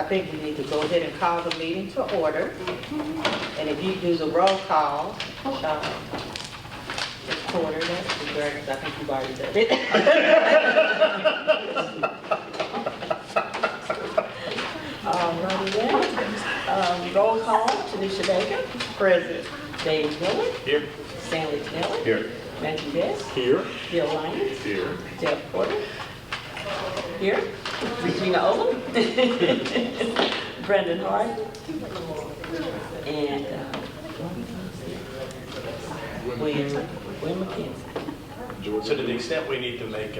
I think we need to go ahead and call the meeting to order. And if you do the roll call, Ms. Porter, that's the correct, I think you've already done it. Alrighty then. Roll call, Tanisha Baker. Present. Dave Miller. Here. Stanley Taylor. Here. Matthew Best. Here. Bill Lyons. Here. Deb Porter. Here. Regina Olam. Brendan Hart. And William McKenzie. So to the extent we need to make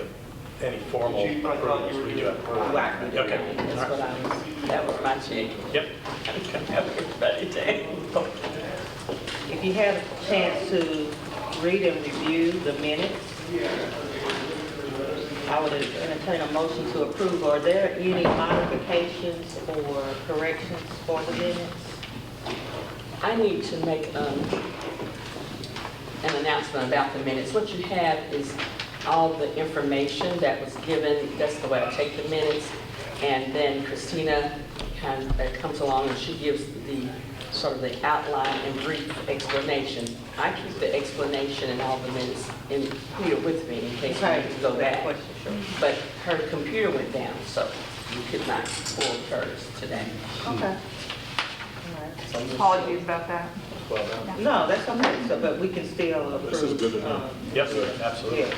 any formal approvals, we do have. Right. Okay. That's what I was, that was my check. Yep. Have everybody take. If you have a chance to read and review the minutes, I would entertain a motion to approve. Are there any modifications or corrections for the minutes? I need to make an announcement about the minutes. What you have is all the information that was given. That's the way I take the minutes. And then Christina comes along and she gives the sort of the outline and brief explanation. I keep the explanation and all the minutes in here with me in case I need to go back. But her computer went down, so you could not pull hers today. Okay. Apologies about that. No, that's okay, so, but we can still approve. This is good enough. Yep, absolutely. Yes.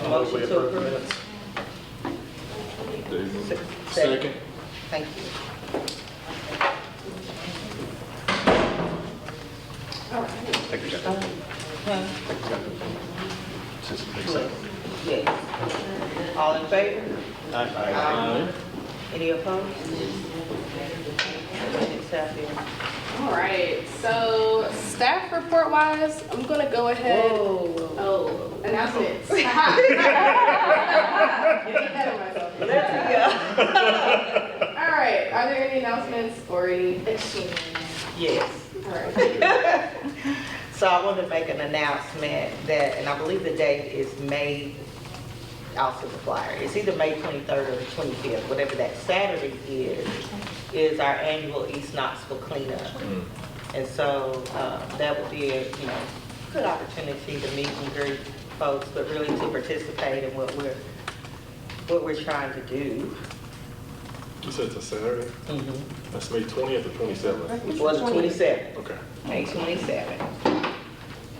Motion to approve. Second. Thank you. Take your time. Yes. All in favor? Aye. Any opposed? Accept it. All right, so staff report wise, I'm gonna go ahead. Whoa. Oh, announcements. All right, are there any announcements or any? Yes. All right. So I want to make an announcement that, and I believe the date is May, also the flyer. It's either May 23rd or the 25th, whatever that Saturday is our annual East Knoxville cleanup. And so that would be a good opportunity to meet and greet folks, but really to participate in what we're trying to do. You said it's a Saturday? That's May 20th or 27th? Well, the 27th. Okay. May 27th.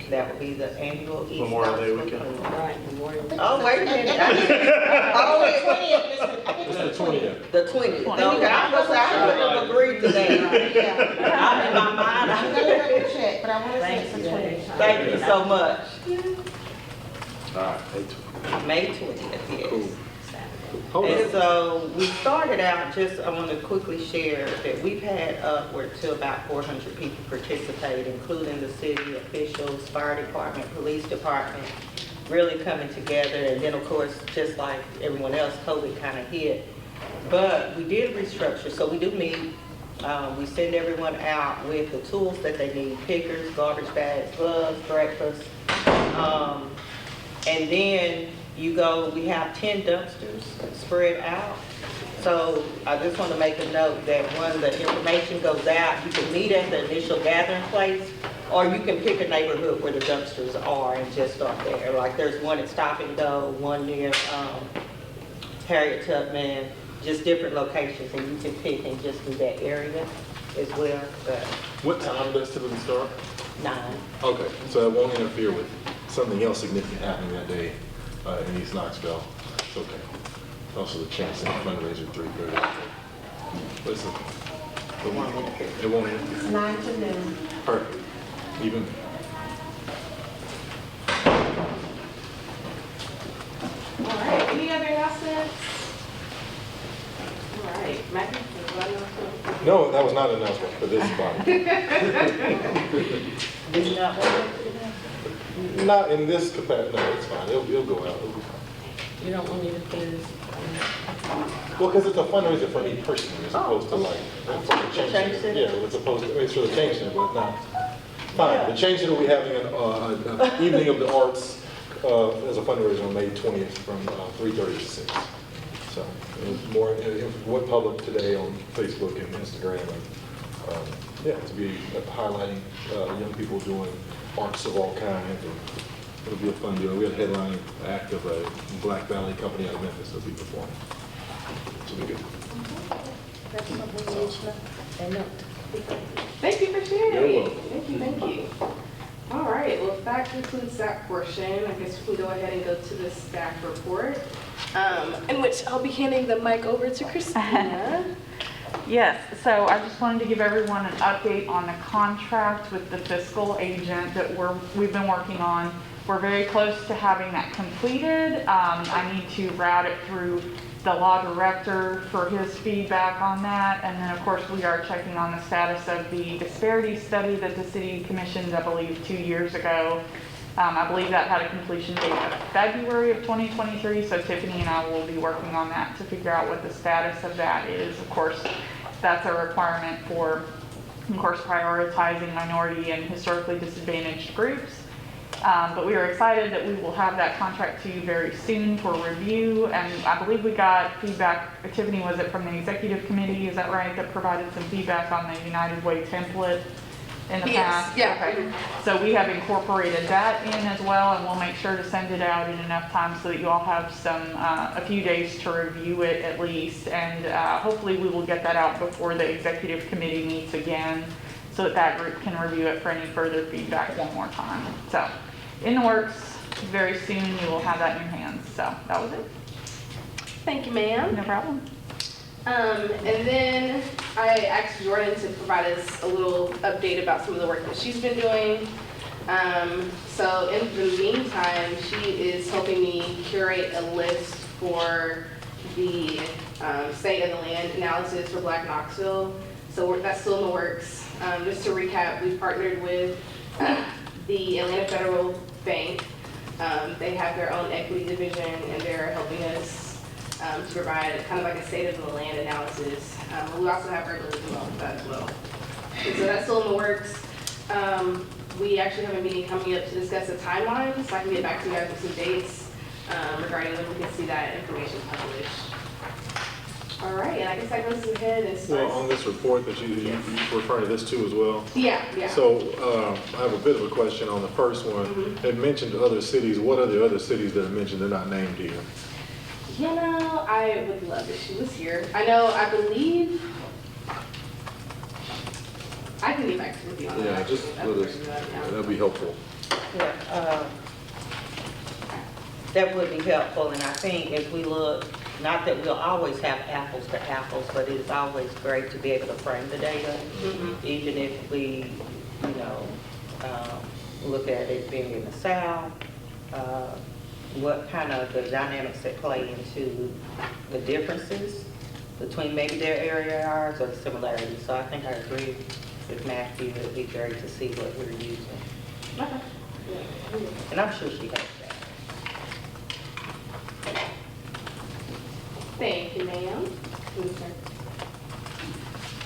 That would be the annual East Memorial Day Knoxville weekend. cleanup. Right, Memorial Day. Oh, wait a minute. It's the 20th. The 20th. Okay, I was gonna say, I would have agreed to that. I'm in my mind. I'm gonna double check, but I want to say it's the 20th. Thank you so much. All right. May 20th, yes. Cool. Hold And on. so we started out, I want to quickly share that we've had upward to about 400 people participate, including the city officials, fire department, police department, really coming together. And then of course, just like everyone else, COVID kind of hit. But we did restructure, so we do meet. We send everyone out with the tools that they need: pickers, garbage bags, gloves, breakfast. And then you go, we have 10 dumpsters spread out. So I just want to make a note that when the information goes out, you can meet at the initial gathering place, or you can pick a neighborhood where the dumpsters are and just start there. Like there's one at Stop and Go, one near Harriet Tubman, just different locations, and you can pick and just do that area as well. But What time does typically start? 9. Okay, so it won't interfere with something else significant happening that day in East Knoxville. It's okay. Also the chance and fundraiser 3:30. Listen, it won't interfere. 9 to noon. Perfect. Even. All right, any other announcements? All right, Matthew, anybody else? No, that was not an announcement for this body. Did you not want to? Not in this capacity. No, it's fine. It'll go out. It'll be fine. You don't want me to finish? Well, because it's a fundraiser for me personally, as opposed to like, for the change center. Yeah, it's opposed to, it's for the change center, but not. Fine, the change center will be having an evening of the arts as a fundraiser on May 20th from 3:30 to 6. So, and more, it went public today on Facebook and Instagram, and yeah, to be highlighting young people doing arts of all kinds, and it'll be a fun deal. We had a headlining act of a Black Ballet company out of Memphis that'll be performing. So it'll be good. That's something we need to know. And note. Thank you for sharing. You're welcome. Thank you. All right, well, if that concludes that portion, I guess we can go ahead and go to the staff report, in which I'll be handing the mic over to Christina. Yes, so I just wanted to give everyone an update on the contract with the fiscal agent that we've been working on. We're very close to having that completed. I need to route it through the law director for his feedback on that. And then, of course, we are checking on the status of the disparity study that the city commissioned, I believe, 2 years ago. I believe that had a completion date of February of 2023, so Tiffany and I will be working on that to figure out what the status of that is. Of course, that's a requirement for, of course, prioritizing minority and historically disadvantaged groups. But we are excited that we will have that contract to you very soon for review. And I believe we got feedback, Tiffany, was it from the executive committee, is that right, that provided some feedback on the United Way template in the past? Yeah. Okay. So we have incorporated that in as well, and we'll make sure to send it out in enough time so that you all have a few days to review it at least. And hopefully we will get that out before the executive committee meets again, so that group can review it for any further feedback one more time. So in the works, very soon you will have that in your hands. So that was it. Thank you, ma'am. No problem. And then I asked Jordan to provide us a little update about some of the work that she's been doing. So in the meantime, she is helping me curate a list for the state of the land analysis for Black Knoxville. So that's still in the works. Just to recap, we've partnered with the Atlanta Federal Bank. They have their own equity division, and they're helping us to provide kind of like a state of the land analysis. We also have urbanism on that as well. And so that's still in the works. We actually have a meeting coming up to discuss a timeline, so I can get back to you guys with some dates regarding when we can see that information published. All right, and I guess that goes ahead and Well, starts. on this report that you referring to this too as well. Yeah. So I have a bit of a question on the first one. It mentioned other cities. What are the other cities that are mentioned? They're not named here. You know, I would love if she was here. I believe, I can get back to you on that. Yeah, just let us, that'd be helpful. Yeah, that would be helpful, and I think if we look, not that we'll always have apples to apples, but it's always great to be able to frame the data, even if we, look at it being in the South, what kind of the dynamics that play into the differences between maybe their area and ours or the similarities. So I think I agree with Matthew, it'd be great to see what we're using. Okay. And I'm sure she has that. Thank you, ma'am.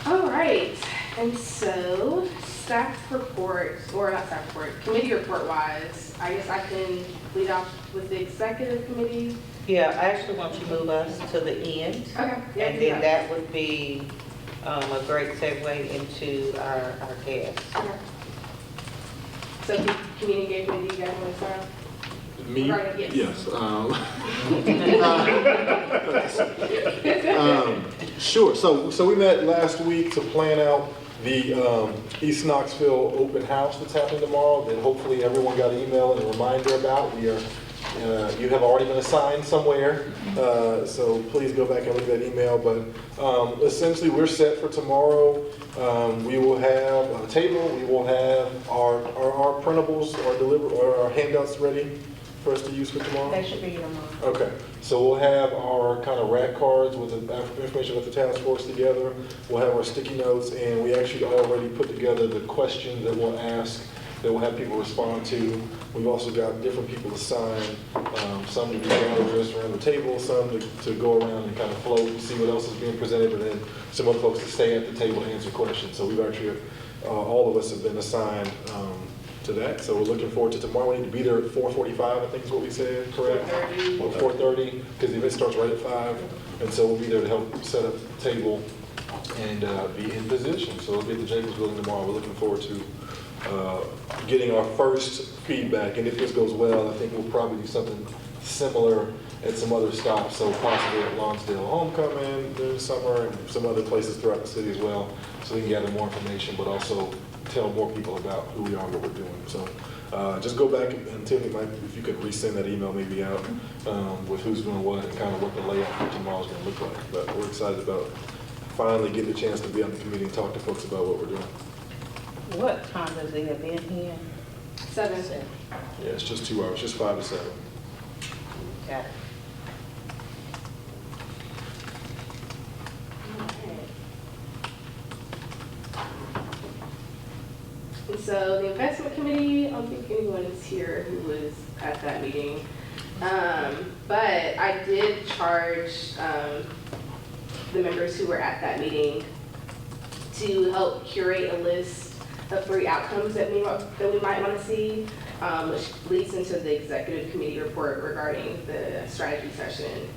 All right, and so staff report, or not staff report, committee report wise, I guess I can lead off with the executive committee. Yeah, I actually want you to move us to the end. Okay. Yeah, And then that would be a great segue into our guests. Okay. So community engagement, do you guys want to start? Me? Right, yes. Sure. So we met last week to plan out the East Knoxville open house that's happening tomorrow that hopefully everyone got an email and a reminder about. You have already been assigned somewhere, so please go back and look at that email. But essentially, we're set for tomorrow. We will have a table. We will have our printables, our handouts ready for us to use for tomorrow. They should be tomorrow. Okay, so we'll have our kind of rack cards with the information about the task force together. We'll have our sticky notes, and we actually already put together the questions that we'll ask, that we'll have people respond to. We've also got different people assigned, some to be gathers around the table, some to go around and kind of float and see what else is being presented, and then some other folks to stay at the table to answer questions. So we've actually, all of us have been assigned to that. So we're looking forward to tomorrow. We need to be there at 4:45, I think is what we said, correct? 4:30. Or 4:30, because the event starts right at 5. And so we'll be there to help set up the table and be in position. So we'll be at the Jacobs Building tomorrow. We're looking forward to getting our first feedback. And if this goes well, I think we'll probably do something similar at some other stops. So possibly at Lonsdale Homecoming during the summer and some other places throughout the city as well. So we can gather more information, but also tell more people about who we are and what we're doing. So just go back and Tiffany, if you could resend that email maybe out with who's doing what and kind of what the layout for tomorrow's going to look like. But we're excited about finally getting the chance to be on the committee and talk to folks about what we're doing. What time does the event end? 7. Yeah, it's just 2 hours, just 5 to 7. Got it. And so the investment committee, I don't think anyone is here who was at that meeting. But I did charge the members who were at that meeting to help curate a list of 3 outcomes that we might want to see, which leads into the executive committee report regarding the strategy session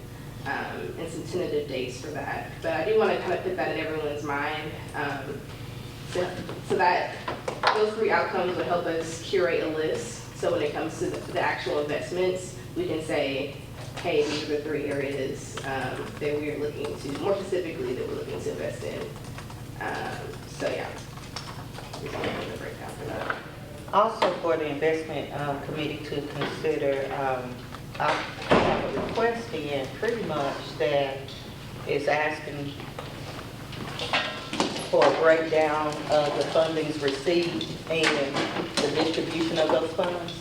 and some tentative dates for that. But I do want to kind of put that in everyone's mind. So that those 3 outcomes would help us curate a list. So when it comes to the actual investments, we can say, hey, these are the 3 areas that we're looking to, more specifically, that we're looking to invest in. So yeah, we're going to break down for that. Also for the investment committee to consider, I have a request in pretty much that is asking for a breakdown of the fundings received and the distribution of those funds.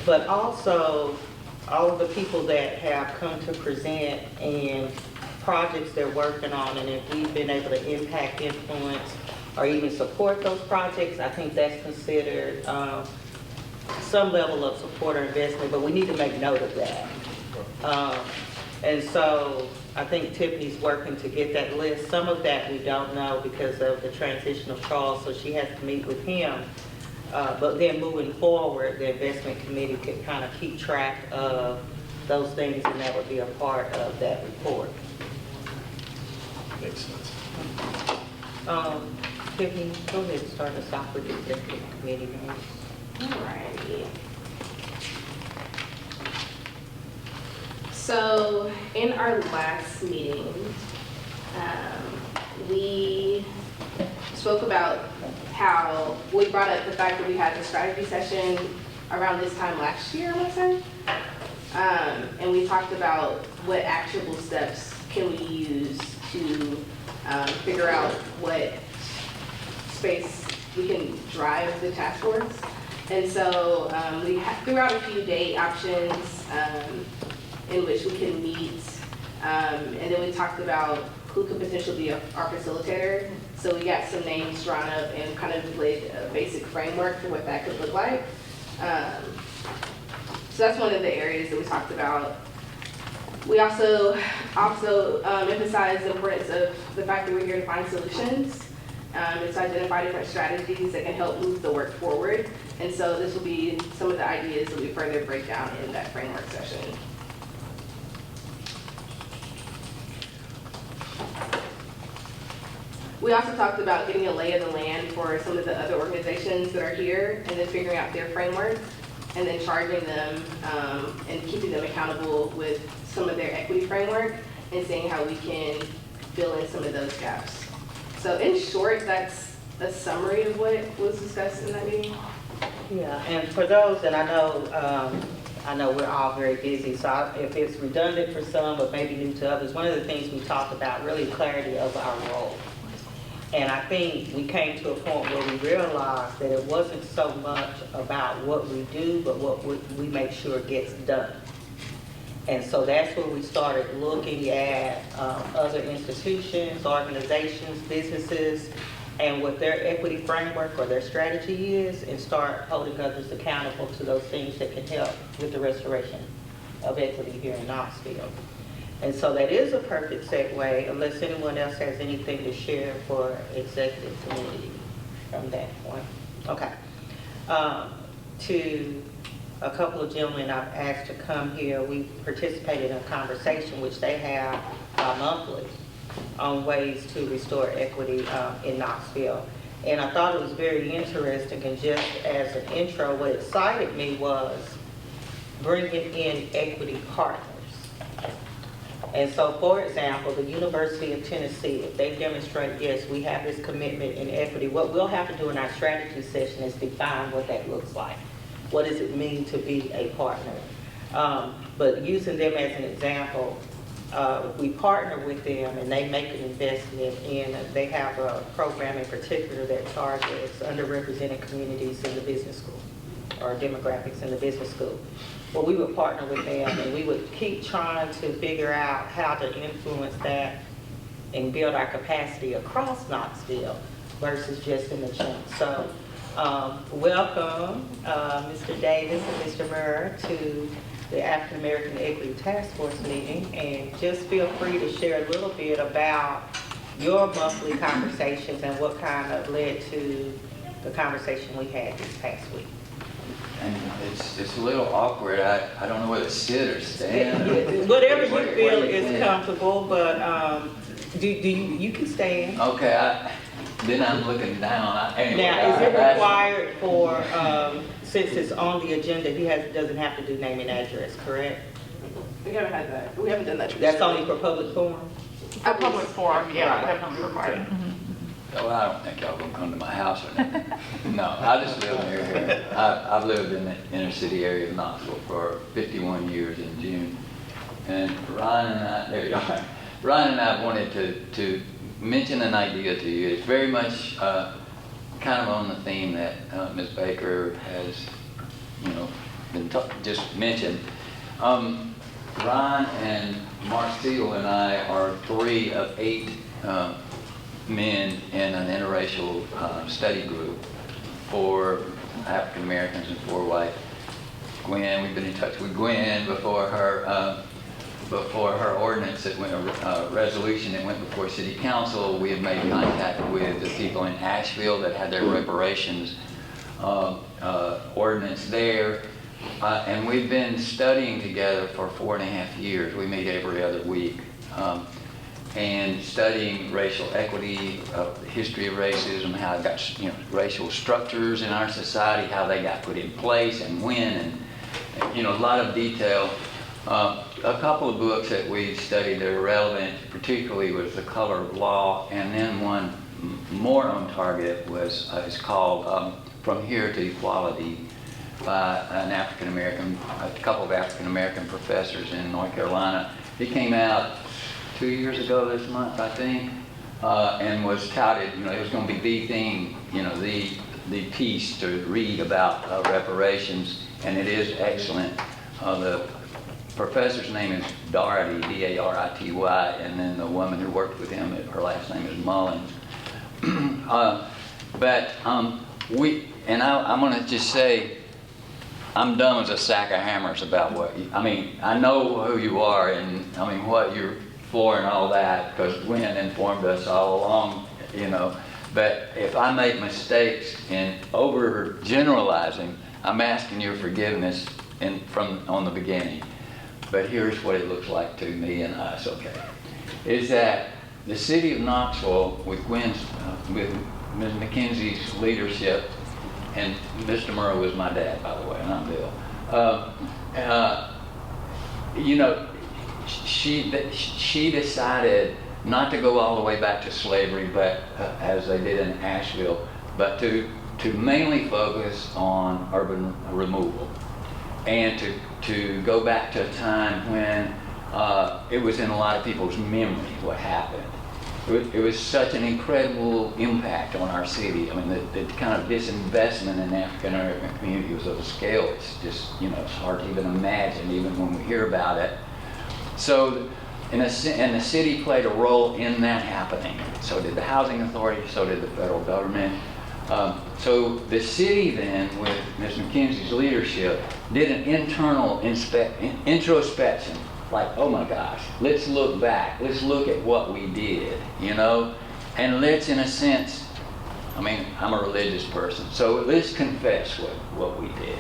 But also all of the people that have come to present and projects they're working on, and if we've been able to impact, influence, or even support those projects, I think that's considered some level of support or investment, but we need to make note of that. And so I think Tiffany's working to get that list. Some of that we don't know because of the transition of Charles, so she has to meet with him. But then moving forward, the investment committee could kind of keep track of those things, and that would be a part of that report. Makes sense. Tiffany, go ahead and start us off with the executive committee minutes. Alrighty. So in our last meeting, we spoke about how we brought up the fact that we had the strategy session around this time last year, I want to say. And we talked about what actionable steps can we use to figure out what space we can drive the task force. And so we threw out a few date options in which we can meet. And then we talked about who could potentially be our facilitator. So we got some names drawn up and kind of laid a basic framework for what that could look like. So that's one of the areas that we talked about. We also emphasized the importance of the fact that we're here to find solutions. And to identify different strategies that can help move the work forward. And so this will be some of the ideas that we further break down in that framework session. We also talked about getting a lay of the land for some of the other organizations that are here and then figuring out their framework and then charging them and keeping them accountable with some of their equity framework and seeing how we can fill in some of those gaps. So in short, that's a summary of what was discussed in that meeting. Yeah, and for those, and I know we're all very busy, so if it's redundant for some, but maybe new to others, one of the things we talked about, really clarity of our role. And I think we came to a point where we realized that it wasn't so much about what we do, but what we make sure gets done. And so that's where we started looking at other institutions, organizations, businesses, and what their equity framework or their strategy is, and start holding others accountable to those things that can help with the restoration of equity here in Knoxville. And so that is a perfect segue, unless anyone else has anything to share for executive committee from that point. Okay. To a couple of gentlemen I've asked to come here. We participated in a conversation which they have monthly on ways to restore equity in Knoxville. And I thought it was very interesting, and just as an intro, what excited me was bringing in equity partners. And so, for example, the University of Tennessee, if they demonstrate, yes, we have this commitment in equity, what we'll have to do in our strategy session is define what that looks like. What does it mean to be a partner? But using them as an example, we partner with them and they make an investment in, they have a program in particular that targets underrepresented communities in the business school, or demographics in the business school. Well, we would partner with them and we would keep trying to figure out how to influence that and build our capacity across Knoxville versus just in the chunk. So welcome Mr. Davis and Mr. Murr to the African American Equity Task Force meeting, and just feel free to share a little bit about your monthly conversations and what kind of led to the conversation we had this past week. And it's a little awkward. I don't know whether to sit or stand. Whatever you feel is comfortable, but you can stand. Okay, then I'm looking down. Anyway, Now, is it required for, since it's on the agenda, he doesn't have to do name and address, correct? We haven't had that. We haven't done that. That's only for public forum? A public forum, yeah, definitely required. Well, I don't think y'all gonna come to my house or nothing. No, I just live near here. I've lived in the inner city area of Knoxville for 51 years in June. And Ryan and I, there you are. Ryan and I wanted to mention an idea to you. It's very much kind of on the theme that Ms. Baker has, been just mentioned. Ryan and Marcel and I are 3 of 8 men in an interracial study group for African Americans and for white. Gwen, we've been in touch with Gwen before her ordinance that went, resolution that went before City Council. We had made contact with the people in Asheville that had their reparations ordinance there. And we've been studying together for 4.5 years. We meet every other week. And studying racial equity, the history of racism, how it got, racial structures in our society, how they got put in place and when, and a lot of detail. A couple of books that we studied that are relevant, particularly was The Color of Law, and then one more on target was it's called From Here to Equality by a couple of African American professors in North Carolina. It came out 2 years ago this month, I think, and was touted, it was going to be the thing, the piece to read about reparations, and it is excellent. The professor's name is Doherty, D-A-R-I-T-Y, and then the woman who worked with him, her last name is Mullins. I'm going to just say, I'm dumb as a sack of hammers about I know who you are and what you're for and all that, because Gwen informed us all along, but if I make mistakes in overgeneralizing, I'm asking your forgiveness on the beginning. But here's what it looks like to me and us, okay, is that the city of Knoxville, with Ms. McKenzie's leadership, and Mr. Murrow was my dad, by the way, and I'm Bill. She decided not to go all the way back to slavery, but as they did in Asheville, but to mainly focus on urban removal, and to go back to a time when it was in a lot of people's memory what happened. It was such an incredible impact on our city. The kind of disinvestment in the African American community was of a scale it's just, it's hard to even imagine, even when we hear about it. So, and the city played a role in that happening. So did the Housing Authority, so did the federal government. So the city then, with Ms. McKenzie's leadership, did an internal introspection. Like, oh my gosh, let's look back. Let's look at what we did, and let's, in a sense, I'm a religious person, so let's confess what we did.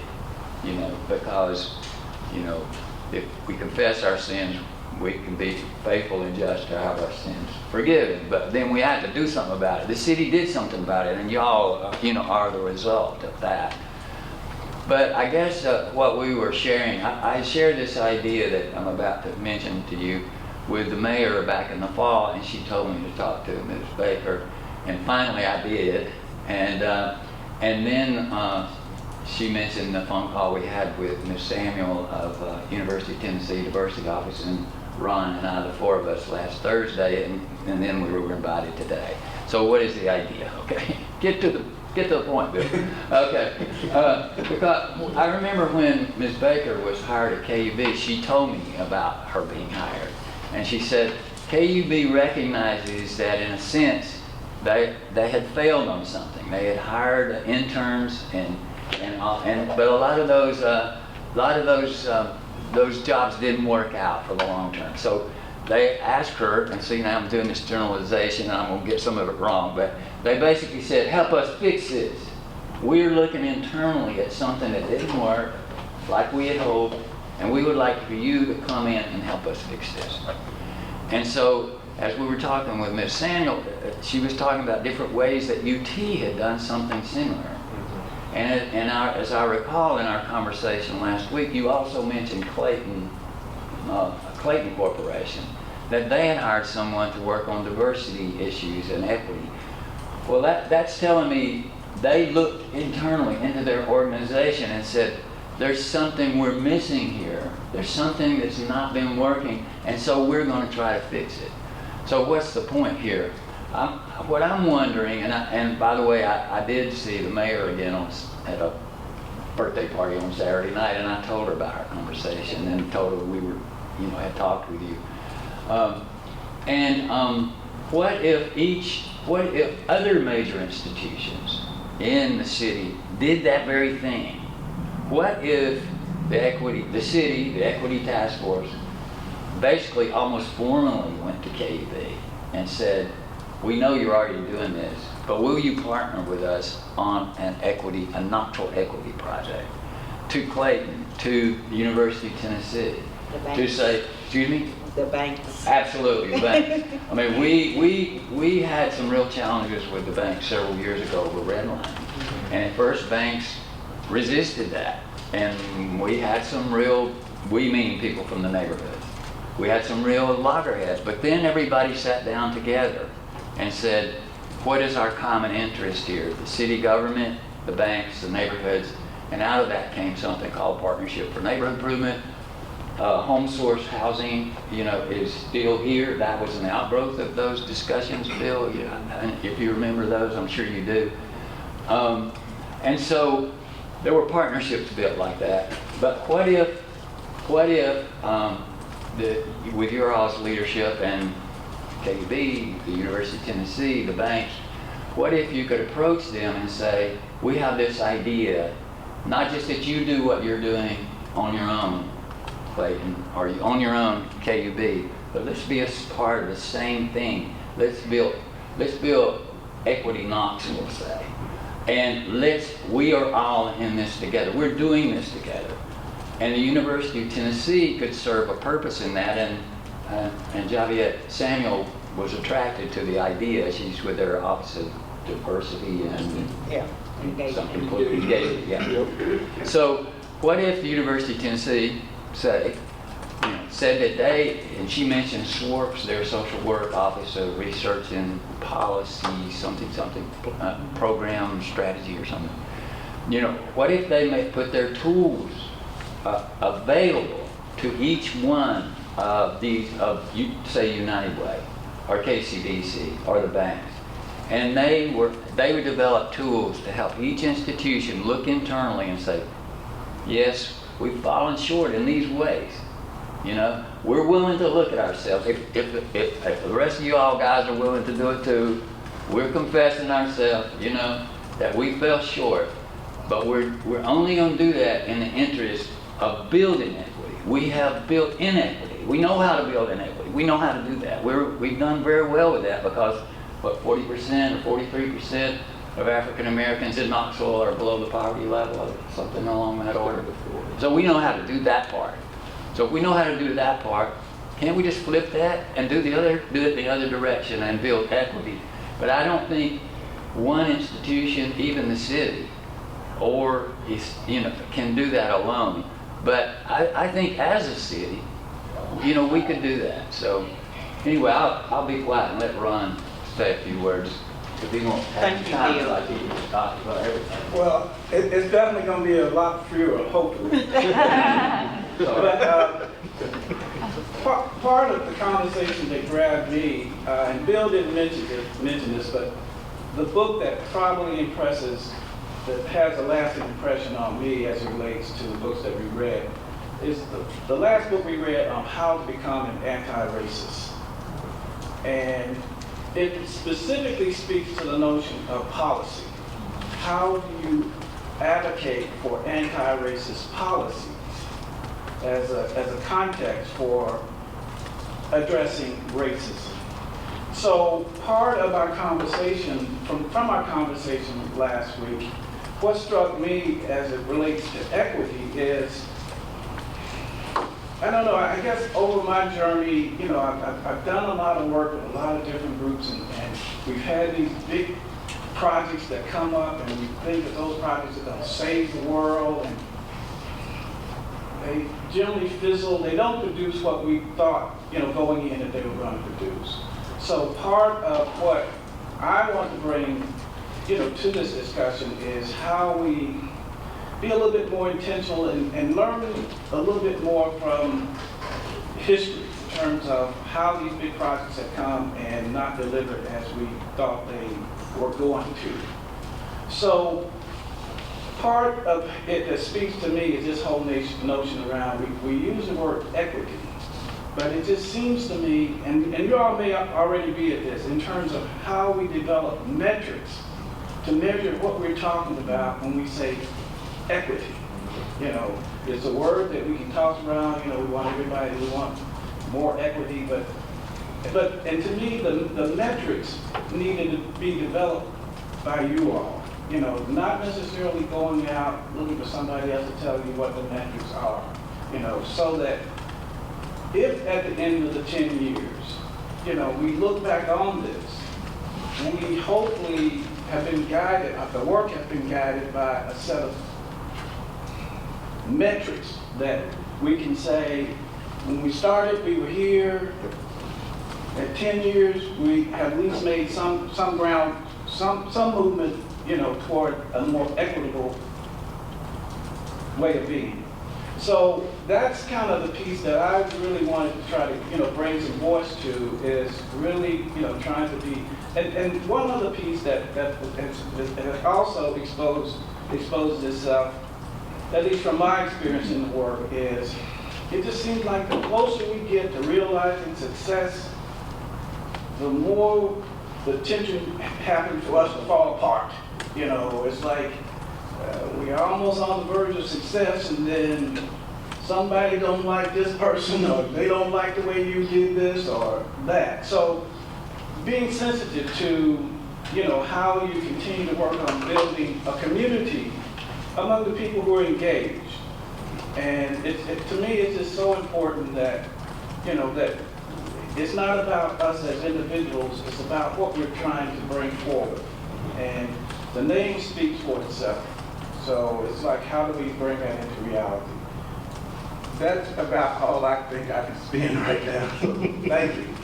because, if we confess our sins, we can be faithful and just to have our sins forgiven. But then we have to do something about it. The city did something about it, and y'all, are the result of that. But I guess what we were sharing, I shared this idea that I'm about to mention to you with the mayor back in the fall, and she told me to talk to Ms. Baker, and finally I did. And then she mentioned the phone call we had with Ms. Samuel of University of Tennessee Diversity Office, and Ron and I, the four of us, last Thursday, and then we were invited today. So what is the idea? Okay, get to the point, Bill. Okay, because I remember when Ms. Baker was hired at KUB, she told me about her being hired, and she said KUB recognizes that in a sense they had failed on something. They had hired interns but a lot of those jobs didn't work out for the long term. So they asked her, and see, now I'm doing this generalization and I'm going to get some of it wrong, but they basically said, help us fix this. We're looking internally at something that didn't work like we had hoped, and we would like for you to come in and help us fix this. And so as we were talking with Ms. Samuel, she was talking about different ways that UT had done something similar. And as I recall in our conversation last week, you also mentioned Clayton Corporation, that they had hired someone to work on diversity issues and equity. Well, that's telling me they looked internally into their organization and said, there's something we're missing here. There's something that's not been working, and so we're going to try to fix it. So what's the point here? What I'm wondering, and by the way, I did see the mayor again at a birthday party on Saturday night, and I told her about our conversation and told her we were, had talked with you. What if other major institutions in the city did that very thing? What if the Equity Task Force basically almost formally went to KUB and said, we know you're already doing this, but will you partner with us on a nocturnal equity project to Clayton, to the University of Tennessee, to say, excuse me? The banks. Absolutely, the banks. I mean, we had some real challenges with the banks several years ago with Redline. And at first, banks resisted that. And we had some we mean people from the neighborhood. We had some real loggerheads. But then everybody sat down together and said, what is our common interest here? The city government, the banks, the neighborhoods. And out of that came something called Partnership for Neighborhood Improvement. Home source housing, is still here. That was an outgrowth of those discussions, Bill. If you remember those, I'm sure you do. And so there were partnerships built like that. But what if with your all's leadership and KUB, the University of Tennessee, the banks, what if you could approach them and say, we have this idea, not just that you do what you're doing on your own, Clayton, or on your own, KUB, but let's be a part of the same thing. Let's build Equity Knox, we'll say. And we are all in this together. We're doing this together. And the University of Tennessee could serve a purpose in that, and Javiette Samuel was attracted to the idea. She's with their Office of Diversity and something engagement. Yeah. So what if the University of Tennessee said that and she mentioned SWORPS, their social work office of research and policy, something, program strategy or something. What if they may put their tools available to each one of these, say United Way or KCDC or the banks, and they would develop tools to help each institution look internally and say, yes, we've fallen short in these ways. We're willing to look at ourselves. If the rest of you all guys are willing to do it too, we're confessing ourselves, that we fell short. But we're only going to do that in the interest of building equity. We have built inequity. We know how to build inequity. We know how to do that. We've done very well with that because, 40% or 43% of African Americans in Knoxville are below the poverty level, or something along that order. So we know how to do that part. So if we know how to do that part, can't we just flip that and do it the other direction and build equity? But I don't think one institution, even the city, or can do that alone. But I think as a city, we could do that. So anyway, I'll be quiet and let Ron say a few words. If he won't have Thank you, time, Bill. like he can talk about everything. Well, it's definitely going to be a lot fewer, hopefully. But part of the conversation that grabbed me, and Bill didn't mention this, but the book that probably that has a lasting impression on me as it relates to the books that we read, is the last book we read on how to become an anti-racist. And it specifically speaks to the notion of policy. How do you advocate for anti-racist policy as a context for addressing racism? So part of our conversation, from our conversation last week, what struck me as it relates to equity is, I don't know, I guess over my journey, I've done a lot of work with a lot of different groups, and we've had these big projects that come up, and we think that those projects are going to save the world, and they generally fizzle. They don't produce what we thought, going in that they were going to produce. So part of what I want to bring, to this discussion is how we be a little bit more intentional and learn a little bit more from history in terms of how these big projects have come and not delivered as we thought they were going to. So part of it that speaks to me is this whole notion around, we use the word equity, but it just seems to me, and you all may already be at this, in terms of how we develop metrics to measure what we're talking about when we say equity. It's a word that we can toss around, we want more equity, and to me, the metrics needed to be developed by you all. Not necessarily going out looking for somebody else to tell you what the metrics are, so that if at the end of the 10 years, we look back on this, and we hopefully have been guided, the work has been guided by a set of metrics that we can say, when we started, we were here. At 10 years, we have at least made some ground, some movement, toward a more equitable way of being. So that's kind of the piece that I really wanted to try to, bring some voice to, is really, trying to be, and one other piece that has also exposed itself, at least from my experience in the work, is it just seems like the closer we get to realizing success, the more the tension happens for us to fall apart. It's like we are almost on the verge of success, and then somebody don't like this person, or they don't like the way you did this or that. So being sensitive to, how you continue to work on building a community among the people who are engaged. And to me, it's just so important that, that it's not about us as individuals, it's about what we're trying to bring forward. And the name speaks for itself. So it's like, how do we bring that into reality? That's about all I think I can spin right now. So thank you.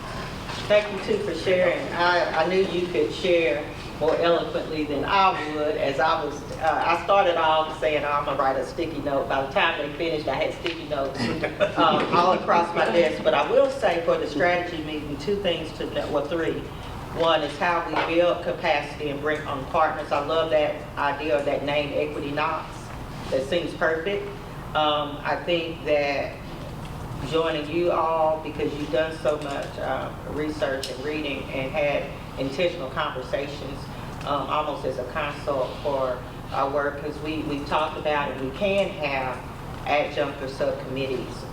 Thank you too for sharing. I knew you could share more eloquently than I would, as I started off saying, I'm gonna write a sticky note. By the time they finished, I had sticky notes all across my desk. But I will say, for the strategy meeting, two things to know, well, three. One is how we build capacity and bring on partners. I love that idea of that name, Equity Knox. That seems perfect. I think that joining you all, because you've done so much research and reading and had intentional conversations, almost as a consult for our work, because we talked about it. We can have adjunct or subcommittees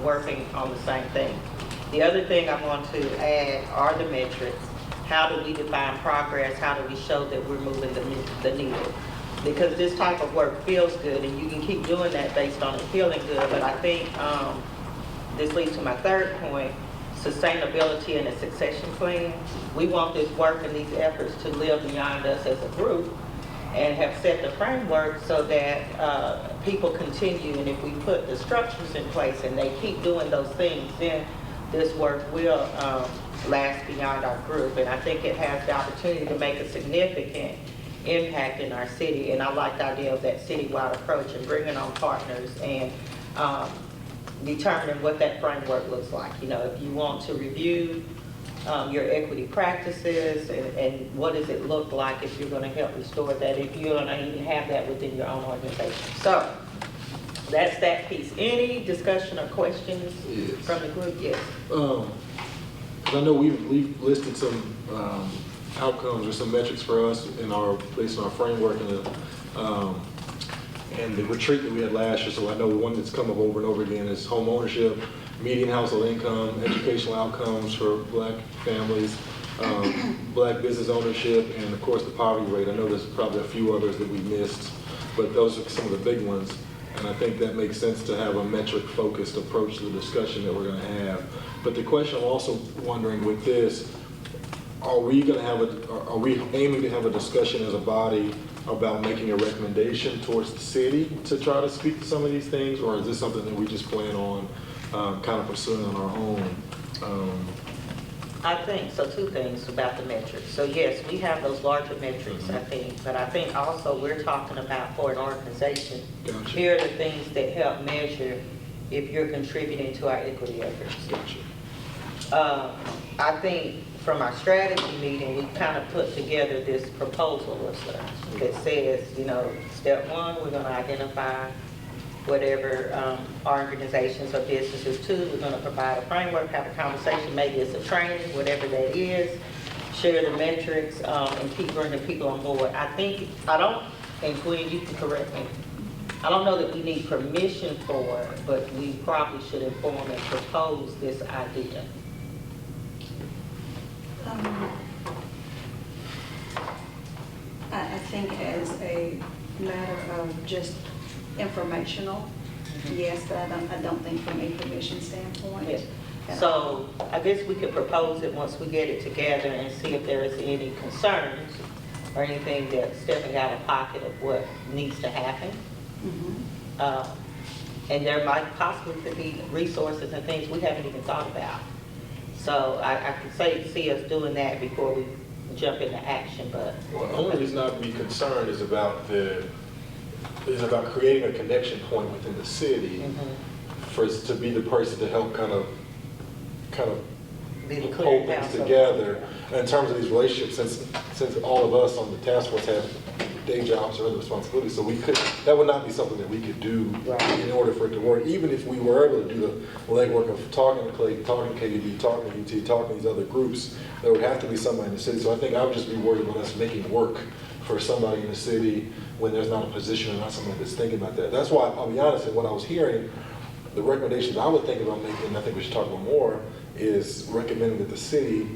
working on the same thing. The other thing I want to add are the metrics. How do we define progress? How do we show that we're moving the needle? Because this type of work feels good, and you can keep doing that based on it feeling good. But I think this leads to my third point, sustainability and a succession plan. We want this work and these efforts to live beyond us as a group, and have set the framework so that people continue. And if we put the structures in place and they keep doing those things, then this work will last beyond our group. And I think it has the opportunity to make a significant impact in our city. And I like the idea of that citywide approach and bringing on partners and determining what that framework looks like. You know, if you want to review your equity practices and what does it look like if you're going to help restore that, if you're going to even have that within your own organization. So that's that piece. Any discussion or questions from the group? Yes. 'Cause I know we've listed some outcomes or some metrics for us based on our framework and the retreat that we had last year. So I know one that's come up over and over again is home ownership, median household income, educational outcomes for Black families, Black business ownership, and of course the poverty rate. I know there's probably a few others that we missed, but those are some of the big ones. And I think that makes sense to have a metric-focused approach to the discussion that we're going to have. But the question I'm also wondering with this, are we aiming to have a discussion as a body about making a recommendation towards the city to try to speak to some of these things, or is this something that we just plan on kind of pursuing on our own? I think, so two things about the metrics. So yes, we have those larger metrics, I think, but I think also we're talking about for an organization, Gotcha. here are the things that help measure if you're contributing to our equity efforts. Gotcha. I think from our strategy meeting, we kind of put together this proposal list that says, you know, step one, we're going to identify whatever organizations or businesses. Two, we're going to provide a framework, have a conversation, maybe it's a training, whatever that is, share the metrics, and keep bringing people on board. And Gwen, you can correct me, I don't know that we need permission for it, but we probably should inform and propose this idea. I think as a matter of just informational, yes, but I don't think from a permission standpoint. Yes. So I guess we could propose it once we get it together and see if there is any concerns or anything that's stepping out of pocket of what needs to happen. And there might possibly could be resources and things we haven't even thought about. So I could see us doing that before we jump into action, but. Well, the only reason I'd be concerned is about creating a connection point within the city for us to be the person to help kind of Be the hold things clearinghouse. together in terms of these relationships, since all of us on the task force have day jobs or other responsibilities, so that would not be something that we could do in order for it to work, even if we were able to do the legwork of talking to Clay, talking to KUB, talking to UT, talking to these other groups. There would have to be somebody in the city. So I think I would just be worried about us making work for somebody in the city when there's not a position or not somebody that's thinking about that. That's why, I'll be honest, and what I was hearing, the recommendations I would think about making, and I think we should talk about more, is recommending that the city,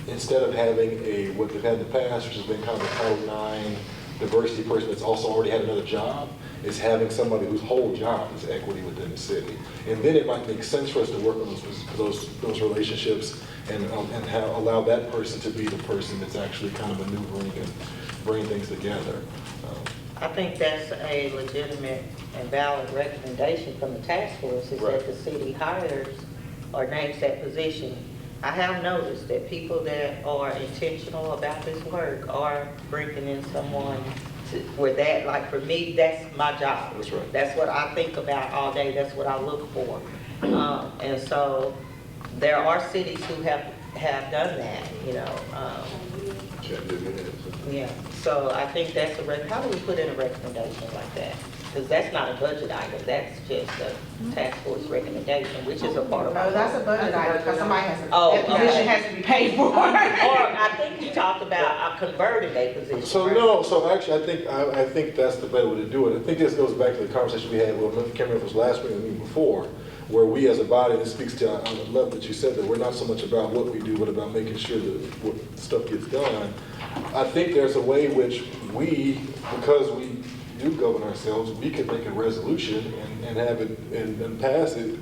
instead of having what they've had in the past, which has been kind of a Title IX diversity person that's also already had another job, is having somebody whose whole job is equity within the city. And then it might make sense for us to work on those relationships and allow that person to be the person that's actually kind of maneuvering and bringing things together. I think that's a legitimate and valid recommendation from the task force, is that the city hires or names that position. I have noticed that people that are intentional about this work are bringing in someone where that, like for me, that's my job. That's right. That's what I think about all day. That's what I look for. And so there are cities who have done that, you know. Yeah, so I think that's how do we put in a recommendation like that? Because that's not a budget item, that's just a task force recommendation, which is a part of. No, that's a budget item, because somebody has to, Oh, that position has to be paid for. Or I think you talked about converting a position. So right? no, so actually I think that's the better way to do it. I think this goes back to the conversation we had, well, I can't remember if it was last week or the week before, where we as a body, and it speaks to, I love that you said that we're not so much about what we do, but about making sure that what stuff gets done. I think there's a way in which we, because we do govern ourselves, we could make a resolution and have it, and pass it,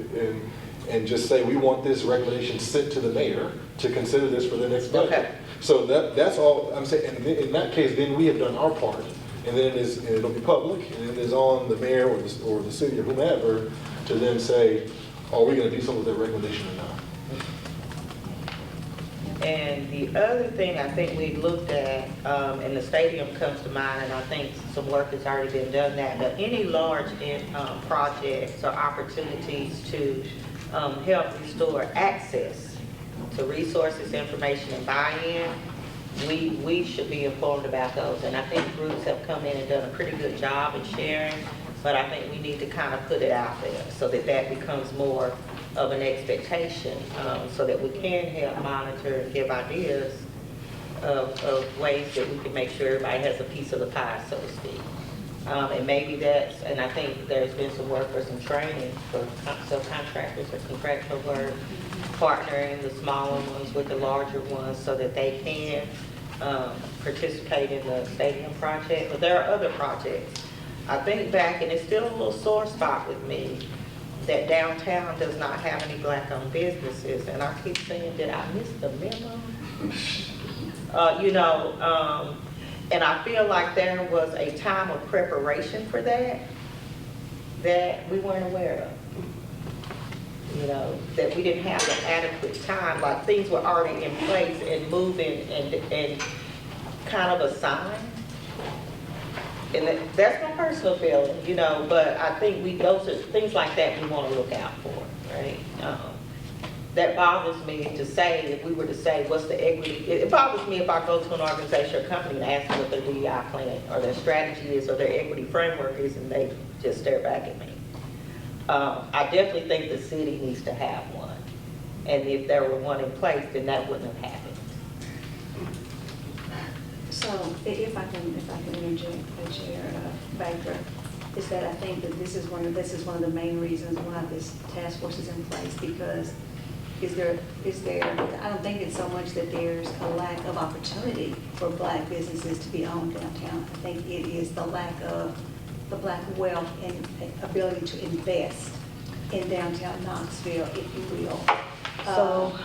and just say, we want this recommendation sent to the mayor to consider this for the next budget. Okay. So that's all I'm saying, and in that case, then we have done our part, and then it'll be public, and it is on the mayor or the city or whomever to then say, are we gonna do something with that recommendation or not? And the other thing I think we looked at, and the stadium comes to mind, and I think some work has already been done that, but any large projects or opportunities to help restore access to resources, information, and buy-in, we should be informed about those. And I think groups have come in and done a pretty good job in sharing, but I think we need to kind of put it out there so that that becomes more of an expectation, so that we can help monitor and give ideas of ways that we can make sure everybody has a piece of the pie, so to speak. And maybe that's, and I think there's been some work for some training for subcontractors or contractual work, partnering the smaller ones with the larger ones so that they can participate in the stadium project. But there are other projects. I think back, and it's still a little sore spot with me, that downtown does not have any black-owned businesses. And I keep saying, did I miss the memo? And I feel like there was a time of preparation for that we weren't aware of. That we didn't have the adequate time, like things were already in place and moving and kind of assigned. And that's my personal feeling, but I think those are things like that we want to look out for, right? That bothers me to say, if we were to say, what's the equity? It bothers me if I go to an organization or company and ask them what their DEI plan or their strategy is or their equity framework is, and they just stare back at me. I definitely think the city needs to have one. And if there were one in place, then that wouldn't have happened. So if I can interject, Chair Baker, is that I think that this is one of the main reasons why this task force is in place, because I don't think it's so much that there's a lack of opportunity for black businesses to be owned downtown. I think it is the lack of the black wealth and ability to invest in downtown Knoxville, if you will. So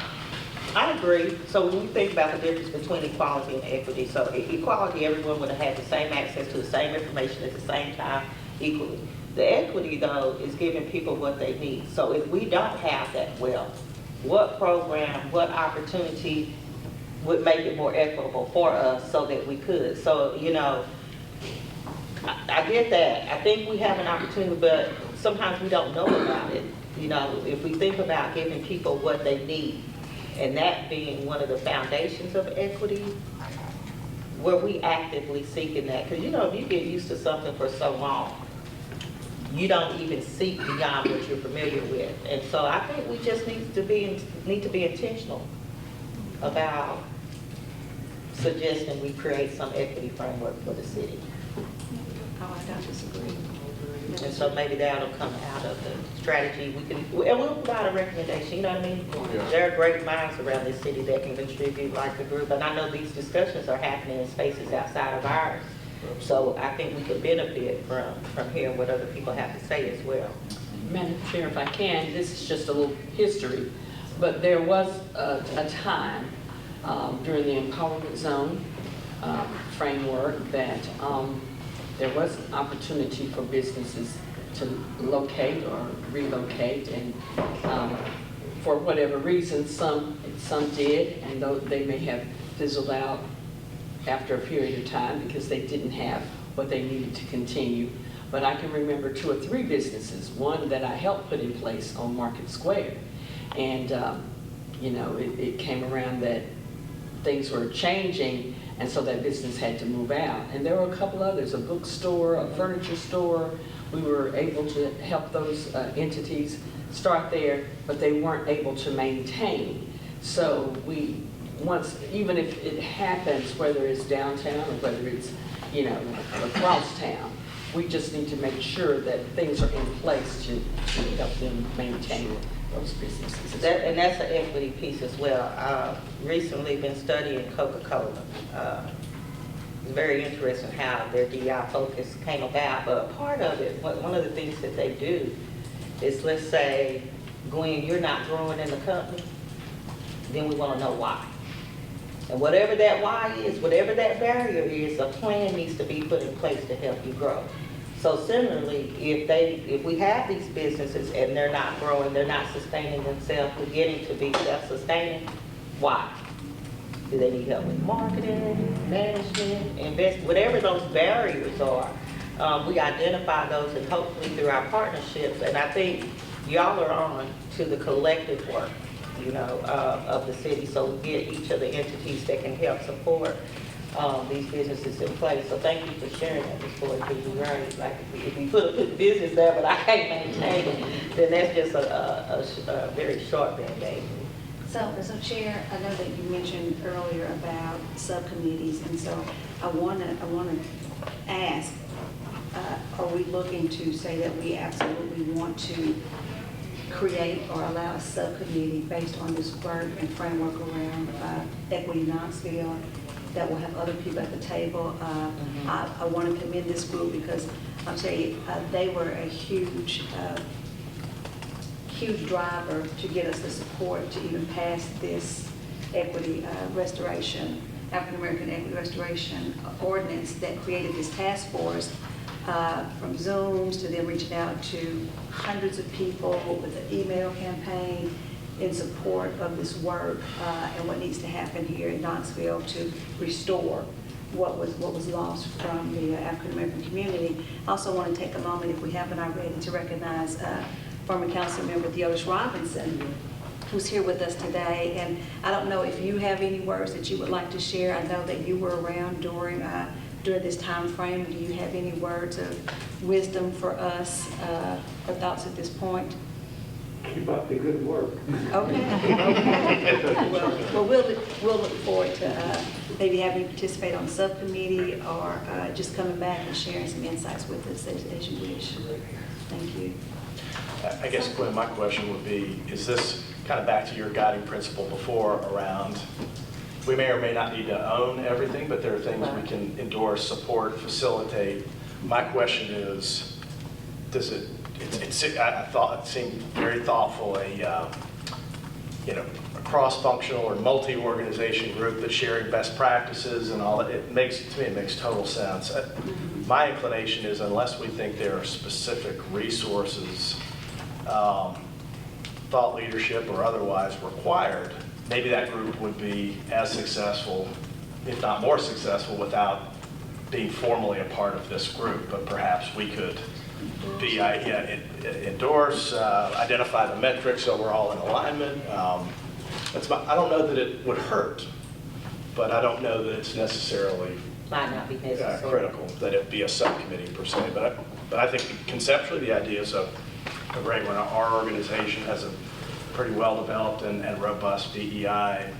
I agree. So when you think about the difference between equality and equity, so equality, everyone would have had the same access to the same information at the same time equally. The equity, though, is giving people what they need. So if we don't have that wealth, what program, what opportunity would make it more equitable for us so that we could? So, I get that. I think we have an opportunity, but sometimes we don't know about it. If we think about giving people what they need, and that being one of the foundations of equity, were we actively seeking that? Because, if you get used to something for so long, you don't even seek beyond what you're familiar with. And so I think we just need to be intentional about suggesting we create some equity framework for the city. Oh, I don't disagree. And so maybe that'll come out of the strategy. And we'll provide a recommendation, you know what I mean? Yeah. There are great minds around this city that can contribute like the group. And I know these discussions are happening in spaces outside of ours. So I think we could benefit from hearing what other people have to say as well. Madam Chair, if I can, this is just a little history, but there was a time during the empowerment zone framework that there was an opportunity for businesses to locate or relocate, and for whatever reason, some did, and though they may have fizzled out after a period of time because they didn't have what they needed to continue. But I can remember 2 or 3 businesses, one that I helped put in place on Market Square. And, it came around that things were changing, and so that business had to move out. And there were a couple others, a bookstore, a furniture store. We were able to help those entities start there, but they weren't able to maintain. So even if it happens, whether it's downtown or whether it's, across town, We just need to make sure that things are in place to help them maintain those businesses. And that's an equity piece as well. Recently been studying Coca-Cola. It's very interesting how their DI focus came about, but part of it, one of the things that they do is, let's say, Gwen, you're not growing in the company, then we want to know why. And whatever that why is, whatever that barrier is, a plan needs to be put in place to help you grow. So similarly, if we have these businesses and they're not growing, they're not sustaining themselves, beginning to be self-sustaining, why? Do they need help with marketing, management, investment, whatever those barriers are? We identify those, and hopefully through our partnerships, and I think y'all are on to the collective work, of the city, so we get each of the entities that can help support these businesses in place. So thank you for sharing that, Ms. Floyd, because you're right. Like if we put a business there, but I can't maintain it, then that's just a very short band-aid. So, Chair, I know that you mentioned earlier about subcommittees, and so I want to ask, are we looking to say that we absolutely want to create or allow a subcommittee based on this work and framework around equity Knoxville that will have other people at the table? I want to commend this group because I'll tell you, they were a huge driver to get us the support to even pass this equity restoration, African American equity restoration ordinance that created this task force, from Zooms to them reaching out to hundreds of people with an email campaign in support of this work and what needs to happen here in Knoxville to restore what was lost from the African American community. I also want to take a moment, if we haven't already, to recognize former council member Theodis Robinson, who's here with us today. And I don't know if you have any words that you would like to share. I know that you were around during this time frame. Do you have any words of wisdom for us or thoughts at this point? Keep up the good work. Okay. Well, we'll look forward to maybe having you participate on the subcommittee or just coming back and sharing some insights with us as you wish. Thank you. I guess, Glenn, my question would be, is this kind of back to your guiding principle before around, we may or may not need to own everything, but there are things we can endorse, support, facilitate. My question is, does I thought it seemed very thoughtful, a cross-functional or multi-organization group that's sharing best practices and all that. To me, it makes total sense. My inclination is, unless we think there are specific resources, thought leadership or otherwise required, maybe that group would be as successful, if not more successful, without being formally a part of this group. But perhaps we could be endorse, identify the metrics so we're all in alignment. I don't know that it would hurt, but I don't know that it's necessarily Might not be necessary. critical that it be a subcommittee per se. But I think conceptually the ideas are great. When our organization has a pretty well-developed and robust DEI,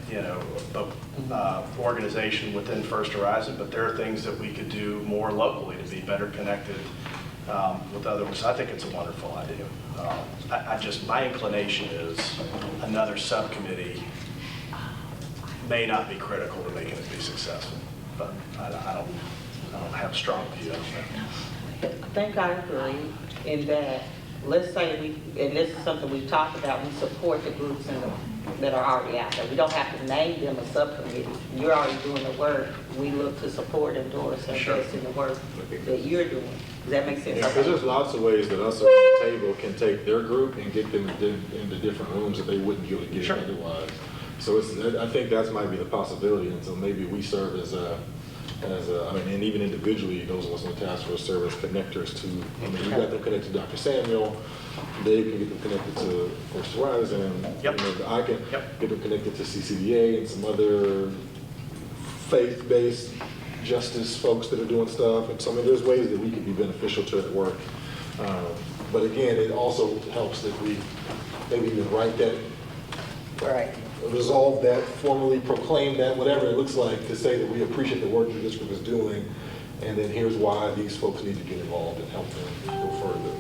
organization within First Horizon, but there are things that we could do more locally to be better connected with others. I think it's a wonderful idea. My inclination is another subcommittee may not be critical to making it be successful, but I don't have a strong view on that. I think I agree in that, let's say and this is something we've talked about, we support the groups that are already out there. We don't have to name them a subcommittee. You're already doing the work. We look to support, endorse, and invest in the work that you're doing. Does that make sense? Yeah, because there's lots of ways that us at the table can take their group and get them into different rooms that they wouldn't really get otherwise. So I think that might be the possibility, and so maybe we serve and even individually, those of us on the task force serve as connectors to, we got them connected to Dr. Samuel, Dave can get them connected to First Horizon, I can get them connected to CCDA and some other faith-based justice folks that are doing stuff. And so, there's ways that we could be beneficial to that work. But again, it also helps that we maybe even write that, resolve that, formally proclaim that, whatever it looks like, to say that we appreciate the work that this group is doing and then here's why these folks need to get involved and help them go further.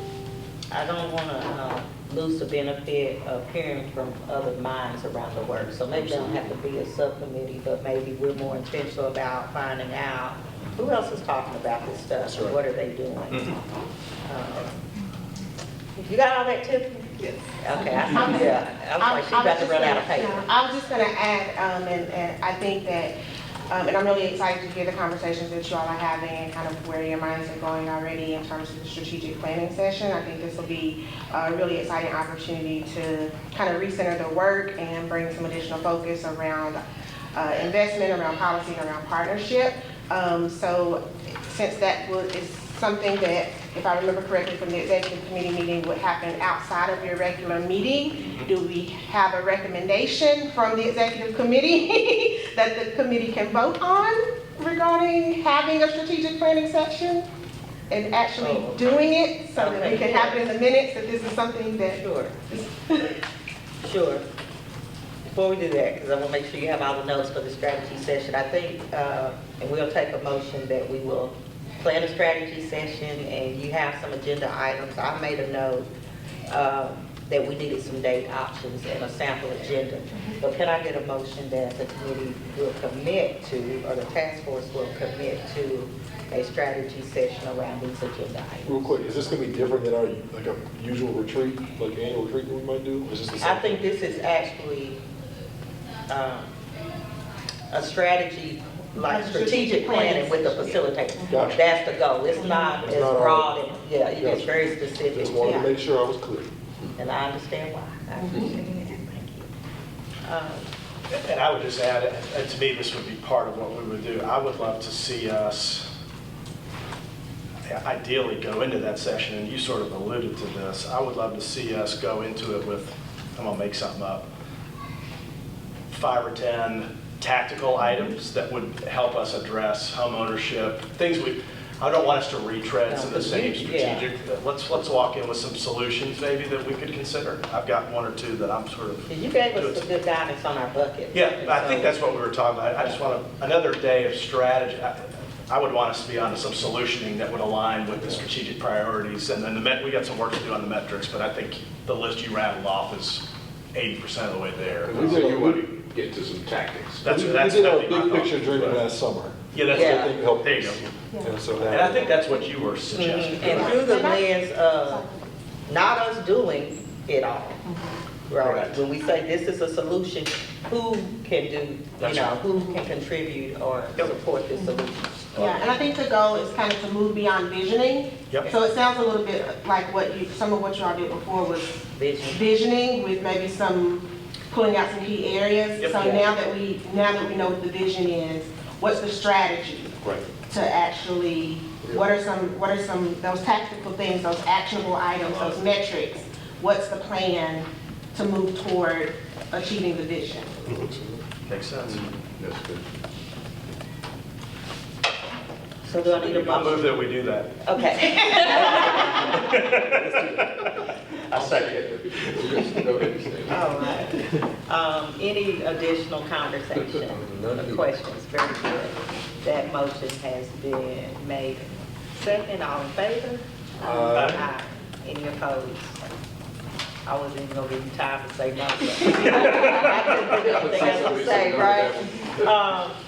I don't want to lose the benefit of hearing from other minds around the work. So maybe they don't have to be a subcommittee, but maybe we're more intentional about finding out who else is talking about this stuff That's and right. what are they doing. You got all that, Tiffany? Yes. Okay, I was like, she's about to run out of paper. I was just gonna add, and I think that, and I'm really excited to hear the conversations that you all are having and kind of where your minds are going already in terms of the strategic planning session. I think this will be a really exciting opportunity to kind of recenter the work and bring some additional focus around investment, around policy, and around partnership. So since that is something that, if I remember correctly from the executive committee meeting, would happen outside of your regular meeting, do we have a recommendation from the executive committee that the committee can vote on regarding having a strategic planning session and actually doing it so that we can have it in the minutes that this is something that... Sure. Sure. Before we do that, because I want to make sure you have all the notes for the strategy session, I think, and we'll take a motion that we will plan a strategy session and you have some agenda items. I made a note that we needed some date options and a sample agenda. But can I get a motion that the committee will commit to, or the task force will commit to a strategy session around these agenda items? Real quick, is this gonna be different than our, like a usual retreat, like annual retreat that we might do? Is this the same? I think this is actually a strategy, like strategic planning with the facilitator. Gotcha. That's the goal. It's not It's as not broad, and, yeah, it's Gotcha. very specific. Just wanted to Yeah. make sure I was clear. And I understand why. I appreciate it. Thank you. And I would just add, and to me, this would be part of what we would do. I would love to see us ideally go into that session, and you sort of alluded to this. I would love to see us go into it with, I'm gonna make something up, 5 or 10 tactical items that would help us address home ownership, things I don't want us to retread some of the same strategic. Let's walk in with some solutions maybe that we could consider. I've got 1 or 2 that I'm sort of. You gave us some good guidance on our bucket. Yeah, I think that's what we were talking about. I just want another day of strategy. I would want us to be on some solutioning that would align with the strategic priorities. And then we got some work to do on the metrics, but I think the list you rattled off is 80% of the way there. So you want to get to some tactics. That's we that'd did our be my big thought. picture dreaming last summer. Yeah, that's Yeah. I think helped There you us. go. And so And I think that's what you were suggesting. And through the lens of not us doing it all, right? Correct. When we say this is a solution, who can do, That's you know, right. who can contribute or support this solution? Yeah, and I think the goal is kind of to move beyond visioning. Yep. So it sounds a little bit like some of what you all did before was Vision. visioning with maybe some, pulling out some key areas. Yep. So now that we know what the vision is, what's the strategy Right. to actually, what are some, those tactical things, those actionable items, those metrics? What's the plan to move toward achieving the vision? Makes sense. That's good. So do I need a I'll move motion? that we do that. Okay. I second it. Go ahead, Steve. All right. Any additional conversation or questions? Very good. That motion has been made. Second, all in favor? Aye. Any opposed? I wasn't even gonna give you time to say no. but I couldn't think of anything else to say, right?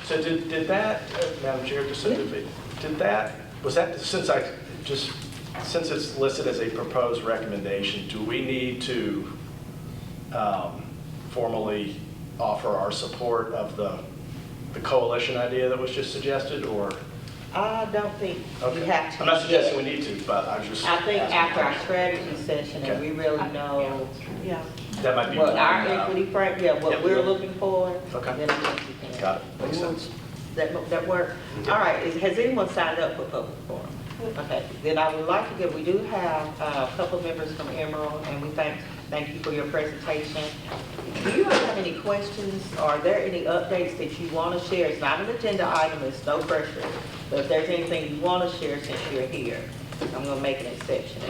So did that, Madam Chair, just so did that, was that, since it's listed as a proposed recommendation, do we need to formally offer our support of the coalition idea that was just suggested, or? I don't think you Okay. have to. I'm not suggesting we need to, but I was just. I think asking. after our strategy session, and we really know Yeah. That might be. what one, our equity frame, yeah, what Yep. we're looking for. Okay. Then I think you can. Got it, makes sense. That work? All right, has anyone signed up for public forum? Okay, then I would like to give, we do have a couple members from Emerald, and we thank you for your presentation. Do you have any questions? Are there any updates that you want to share? It's not an agenda item, it's no pressure. But if there's anything you want to share since you're here, I'm going to make an exception.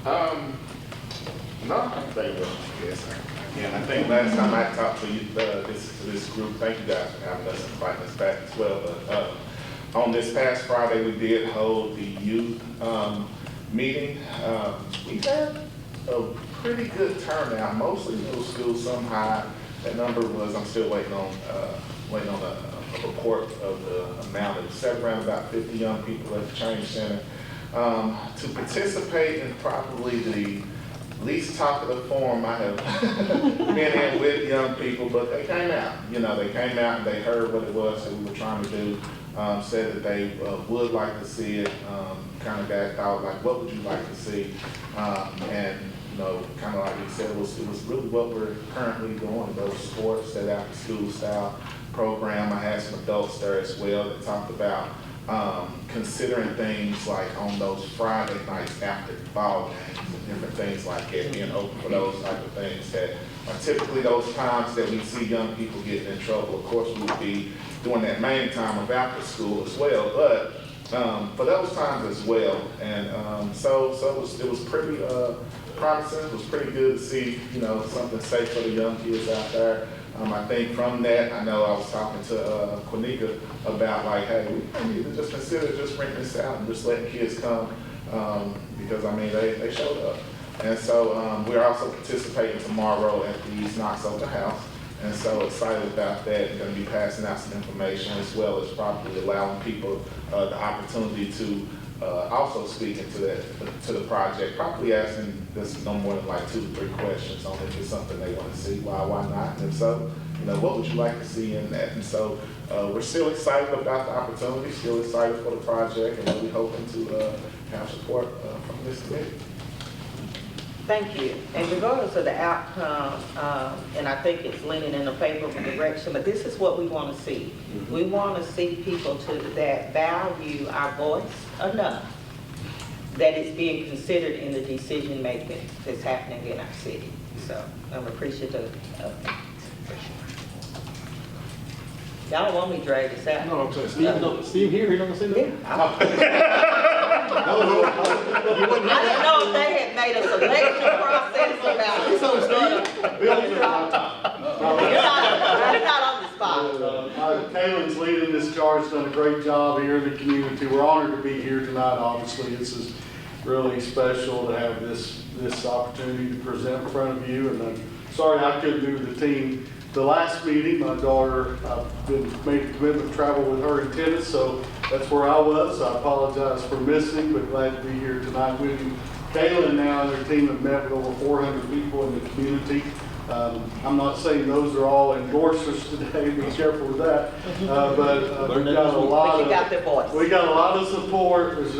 No, I think, yes, and I think last time I talked to you, this group, thank you guys for having us and inviting us back as well. But On this past Friday, we did hold the youth meeting. We had a pretty good turnout, mostly middle school, some high. That number was, I'm still waiting on a report of the amount. It was around about 50 young people at the Change Center. To participate in probably the least talkative forum I have been in with young people, but they came out. You know, they came out and they heard what it was that we were trying to do. Said that they would like to see it. Kind of got out like, what would you like to see? And you know, kind of like we said, it was really what we're currently doing. Those sports, that after school style program. I had some adults there as well that talked about considering things like on those Friday nights after ball games and different things like that, being open for those type of things that are typically those times that we see young people getting in trouble. Of course, we would be doing that main time of after school as well, but for those times as well. And so it was pretty promising. It was pretty good to see, you know, something safe for the young kids out there. I think from that, I know I was talking to Quanika about like, hey, we need to just consider just renting this out and just letting kids come because, I mean, they showed up. And so we're also participating tomorrow at the East Knox Open House. And so excited about that. We're going to be passing out some information as well as probably allowing people the opportunity to also speak into the project, probably asking this no more than like 2 to 3 questions on if it's something they want to see, why not, and if so, you know, what would you like to see in that? And so we're still excited about the opportunity, still excited for the project, and really hoping to have support from this committee. Thank you. And regardless of the outcome, and I think it's leaning in a favorable direction, but this is what we want to see. We want to see people that value our voice enough that it's being considered in the decision making that's happening in our city. So I'm appreciative of that. Y'all don't want me to drag this out. No, I'm saying, Steve here, he not gonna say that? I didn't know if they had made a selection process about this. You're not on the spot. Kaylin's leading this charge, done a great job here in the community. We're honored to be here tonight, obviously. This is really special to have this opportunity to present in front of you. And I'm sorry I couldn't do the team. The last meeting, my daughter, I've made a commitment to travel with her in tennis, so that's where I was. I apologize for missing, but glad to be here tonight with you. Kaylin now and her team have met with over 400 people in the community. I'm not saying those are all endorsers today, be careful with that. But we got a lot of support. There's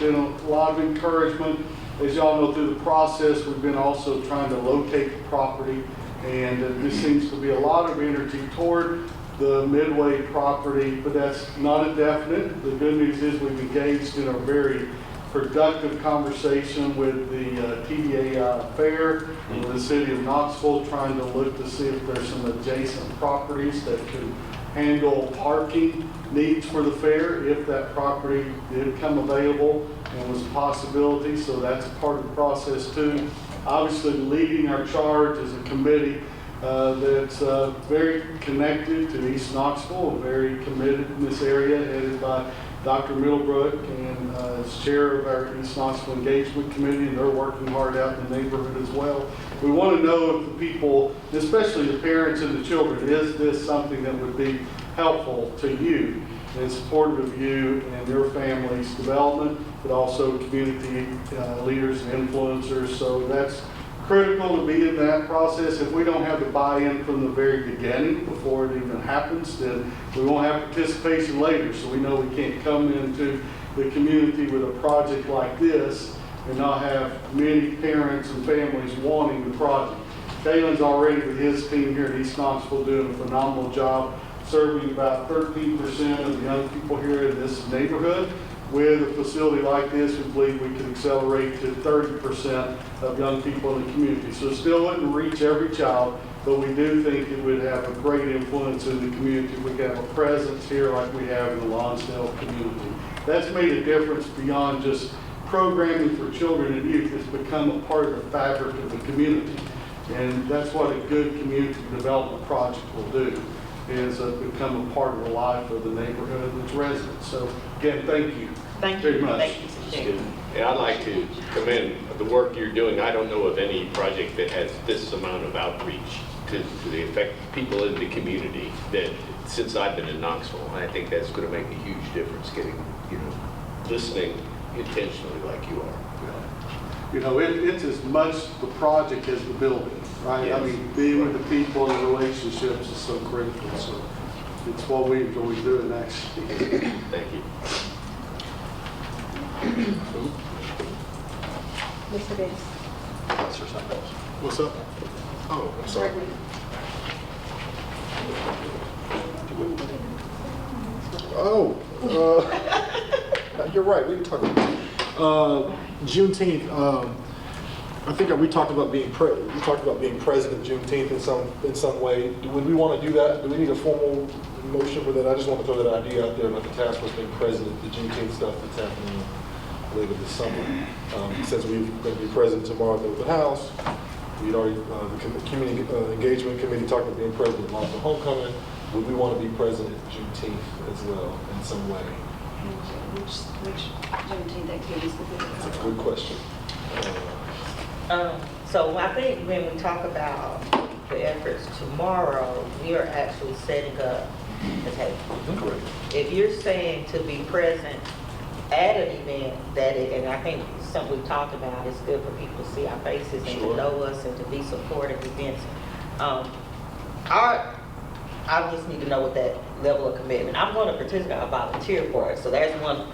been a lot of encouragement. As y'all know, through the process, we've been also trying to locate the property. And there seems to be a lot of energy toward the Midway property, but that's not a definite. The good news is we've engaged in a very productive conversation with the TDA Fair and the city of Knoxville, trying to look to see if there's some adjacent properties that could handle parking needs for the fair if that property did come available and was a possibility. So that's a part of the process too. Obviously, leading our charge is a committee that's very connected to East Knoxville, very committed in this area, headed by Dr. Middlebrook, and as chair of our East Knoxville Engagement Committee, and they're working hard out in the neighborhood as well. We want to know if the people, especially the parents and the children, is this something that would be helpful to you and supportive of you and your family's development, but also community leaders and influencers. So that's critical to be in that process. If we don't have the buy-in from the very beginning, before it even happens, then we won't have participation later. So we know we can't come into the community with a project like this and not have many parents and families wanting the project. Kaylin's already with his team here at East Knoxville doing a phenomenal job, serving about 13% of the young people here in this neighborhood. With a facility like this, we believe we can accelerate to 30% of young people in the community. So it still wouldn't reach every child, but we do think it would have a great influence in the community. We have a presence here like we have in the Lonsdale community. That's made a difference beyond just programming for children and youth. It's become a part of the fabric of the community. And that's what a good community development project will do. has become a part of the life of the neighborhood and its residents. So again, thank you. Thank you. Very much. Thank you for sharing. Yeah, I'd like to commend the work you're doing. I don't know of any project that has this amount of outreach to the effect people in the community that since I've been in Knoxville. I think that's going to make a huge difference getting, listening intentionally like you are. You know, it's as much the project as the building, right? I Yes. mean, being with the people and the relationships is so critical. So it's what we enjoy doing, actually. Thank you. Mr. Davis. What's up? Oh, I'm sorry. Oh, you're right. We can talk about Juneteenth. I think we talked about being president Juneteenth in some way. Would we want to do that? Do we need a formal motion for that? I just want to throw that idea out there about the task force being president, the Juneteenth stuff that's happening later this summer. Since we're going to be president tomorrow at the House, we'd already the community engagement committee talked about being president of Lawson Homecoming. Would we want to be president Juneteenth as well in some way? Which Juneteenth activities would be? That's a good question. So I think when we talk about the efforts tomorrow, we are actually setting up the table. Correct. If you're saying to be present at an event and I think something we've talked about, it's good for people to see our faces and to know us and to be supportive events. I just need to know what that level of commitment. I'm going to participate, I volunteer for it, so there's one,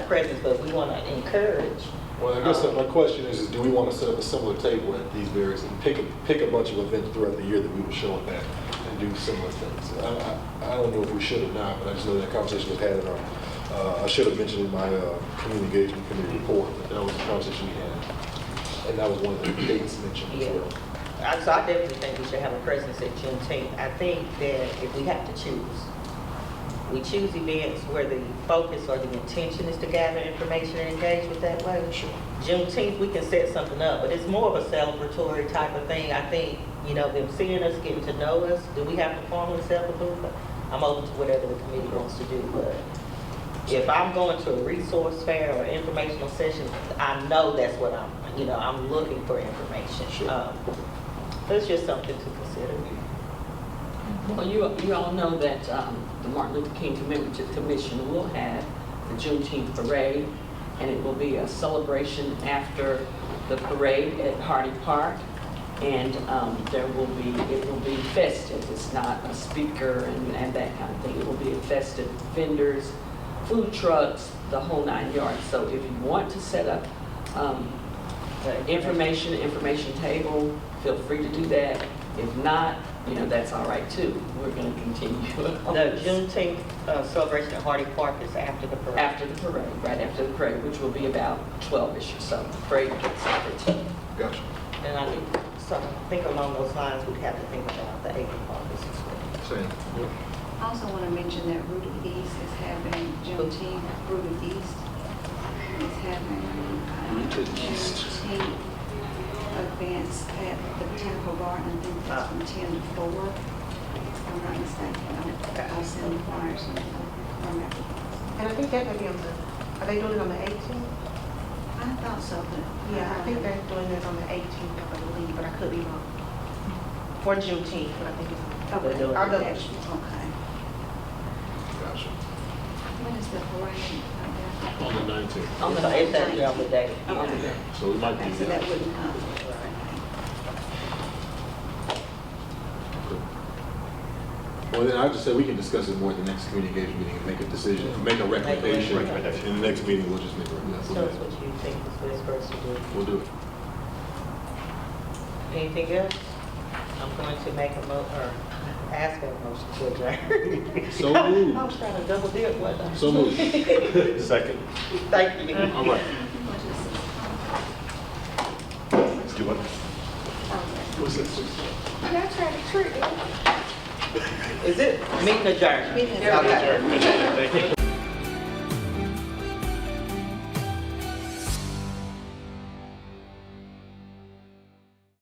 presence, but we want to encourage. Well, I guess that my question is do we want to set up a similar table at these various, and pick a bunch of events throughout the year that we would show up at and do similar things? I don't know if we should or not, but I just know that conversation was had in our, I should have mentioned in my community engagement committee report, but that was a conversation we had. And that was one of the dates mentioned as well. So I definitely think we should have a presence at Juneteenth. I think that if we have to choose, we choose events where the focus or the intention is to gather information and engage with that way. Sure. Juneteenth, we can set something up, but it's more of a celebratory type of thing. I think, them seeing us, getting to know us, do we have to formally set up a booth? I'm open to whatever the committee wants to do, but if I'm going to a resource fair or informational session, I know that's what I'm looking for information. Sure. That's just something to consider. Well, you all know that the Martin Luther King Commemorative Commission will have the Juneteenth parade, and it will be a celebration after the parade at Hardy Park, and it will be festive. It's not a speaker and that kind of thing. It will be a festive, vendors, food trucks, the whole 9 yards. So if you want to set up information table, feel free to do that. If not, that's all right too. We're going to continue. The Juneteenth celebration at Hardy Park is after the parade. After the parade, right after the parade, which will be about 12-ish or so. The parade gets out at 10. Gotcha. And I think along those lines, we'd have to think about the April August as well. Same. Yep. I also want to mention that Rooted East is having Juneteenth. Rooted East is having Juneteenth events at the Botanical Garden. I think that's from 10 to 4. If I'm not mistaken. I'll send the flyers on that. And I think that may be are they doing it on the 18th? I thought so, but Yeah, I think they're doing it on the 18th, I believe, but I could be wrong. For Juneteenth, but I think it's, Okay. I'll double Okay. check. Gotcha. When is the parade? On the 19th. On the day. Okay. So we might be. Okay, so that wouldn't come. Well, then I just say we can discuss it more at the next community engagement meeting and make a decision, make a recommendation. In the next meeting, we'll just make a recommendation. Tell us what you think is best for us to do. We'll do it. Anything else? I'm going to make ask for a motion to adjourn. So moved. I was trying to double dip, wasn't I? So moved. Second. Thank you. All right. Let's do it. What's this? Yeah, I tried to trick you. Is it meeting adjourned? Meeting Okay. Thank you.